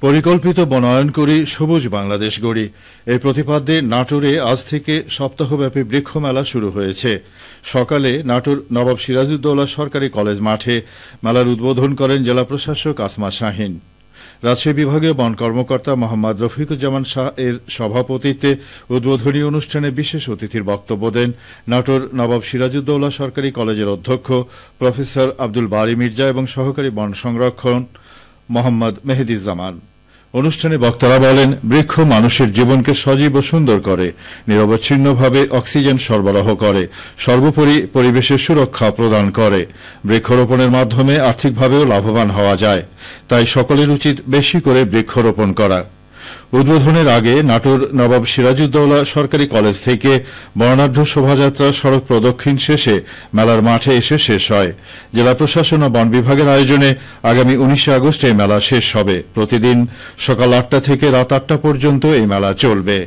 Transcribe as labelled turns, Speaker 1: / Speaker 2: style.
Speaker 1: পরিকল্পিত বনায়ন করি, সবুজ বাংলাদেশ গড়ি, এই প্রতিপাদ্যে নাটোরে আজ থেকে সপ্তাহব্যাপী বৃক্ষ মেলা শুরু হয়েছে। সকালে নাটোর নবাব সিরাজউদ্দৌলা সরকারি কলেজ মাঠে মেলার উদ্বোধন করেন জেলা প্রশাসক আসমা শাহীন। রাজশাহী বিভাগীয় বন কর্মকর্তা মোহাম্মদ রফিকুজ্জামান শাহ এর সভাপতিত্বে উদ্বোধনী অনুষ্ঠানে বিশেষ অতিথির বক্তব্য দেন নাটোর নবাব সিরাজউদ্দৌলা সরকারি কলেজের অধ্যক্ষ প্রফেসর আব্দুল বারী মির্জা এবং সহকারী বন সংরক্ষণ মোহাম্মদ মেহেদীজ্জামান। অনুষ্ঠানে বক্তারা বলেন, বৃক্ষ মানুষের জীবনকে সজীব ও সুন্দর করে, নিরবচ্ছিন্নভাবে অক্সিজেন সরবরাহ করে, সর্বোপরি পরিবেশের সুরক্ষা প্রদান করে। বৃক্ষরোপণের মাধ্যমে আর্থিকভাবেও লাভবান হওয়া যায়, তাই সকলের উচিত বেশি করে বৃক্ষরোপণ করা। উদ্বোধনের আগে নাটোর নবাব সিরাজউদ্দৌলা সরকারি কলেজ থেকে বর্ণাঢ্য শোভাযাত্রা সড়ক প্রদক্ষিণ শেষে মেলার মাঠে এসে শেষ হয়। জেলা প্রশাসন ও বন বিভাগের আয়োজনে আগামী 19 আগস্ট এই মেলা শেষ হবে। প্রতিদিন সকাল 8টা থেকে রাত 8টা পর্যন্ত এই মেলা চলবে।